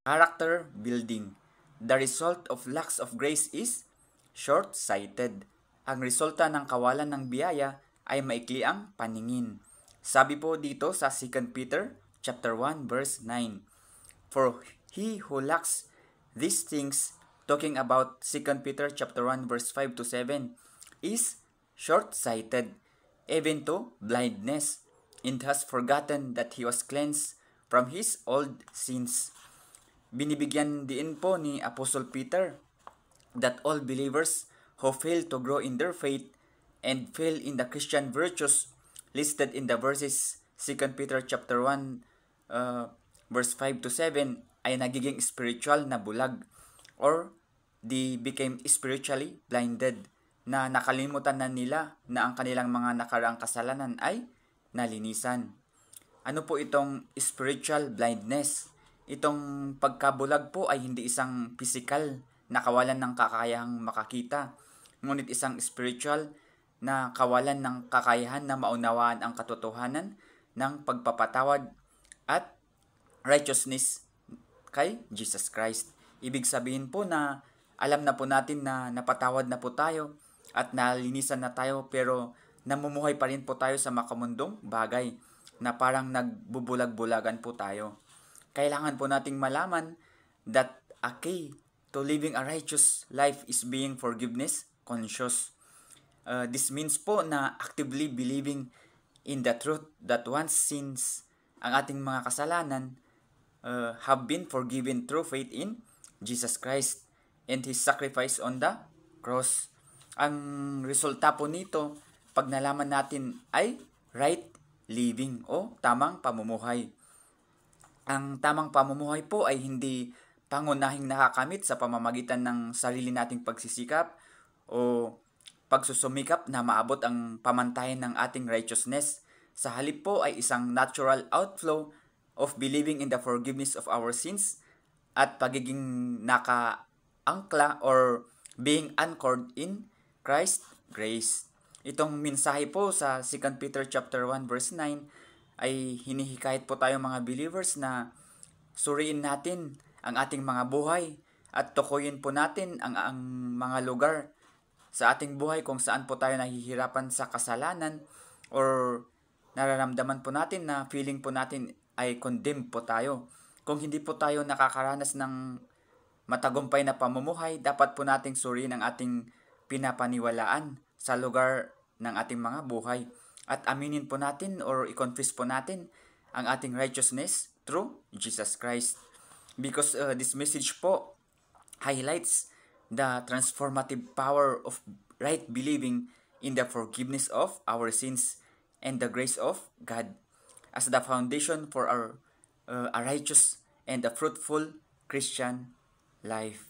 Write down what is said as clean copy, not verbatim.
Character building. The result of lacks of grace is short-sighted. Ang resulta ng kawalan ng biyaya ay maikli ang paningin. Sabi po dito sa 2 Peter chapter 1 verse 9. For he who lacks these things, talking about 2 Peter chapter 1 verse 5 to 7, is short-sighted, even to blindness, and has forgotten that he was cleansed from his old sins. Binibigyan din po ni Apostle Peter that all believers who fail to grow in their faith and fail in the Christian virtues listed in the verses 2 Peter chapter 1 verse 5 to 7 ay nagiging spiritual na bulag, or they became spiritually blinded, na nakalimutan na nila na ang kanilang mga nakaraang kasalanan ay nalinisan. Ano po itong spiritual blindness? Itong pagkabulag po ay hindi isang physical na kawalan ng kakayahang makakita, ngunit isang spiritual na kawalan ng kakayahan na maunawaan ang katotohanan ng pagpapatawad at righteousness kay Jesus Christ. Ibig sabihin po na alam na po natin na napatawad na po tayo at nalinisan na tayo, pero namumuhay pa rin po tayo sa makamundong bagay na parang nagbubulag-bulagan po tayo. Kailangan po nating malaman that a key to living a righteous life is being forgiveness conscious. This means po na actively believing in the truth that once sins, ang ating mga kasalanan have been forgiven through faith in Jesus Christ and His sacrifice on the cross. Ang resulta po nito, pag nalaman natin, ay right living o tamang pamumuhay. Ang tamang pamumuhay po ay hindi pangunahing nakakamit sa pamamagitan ng sarili nating pagsisikap o pagsusumikap na maabot ang pamantayan ng ating righteousness. Sa halip po ay isang natural outflow of believing in the forgiveness of our sins at pagiging nakaangkla or being anchored in Christ's grace. Itong mensahe po sa 2 Peter chapter 1 verse 9 ay hinihikayat po tayo mga believers na suriin natin ang ating mga buhay at tukuyin po natin ang mga lugar sa ating buhay kung saan po tayo nahihirapan sa kasalanan or nararamdaman po natin na feeling po natin ay condemned po tayo. Kung hindi po tayo nakakaranas ng matagumpay na pamumuhay, dapat po nating suriin ang ating pinapaniwalaan sa lugar ng ating mga buhay at aminin po natin or i-confess po natin ang ating righteousness through Jesus Christ. Because this message po highlights the transformative power of right believing in the forgiveness of our sins and the grace of God as the foundation for our a righteous and a fruitful Christian life.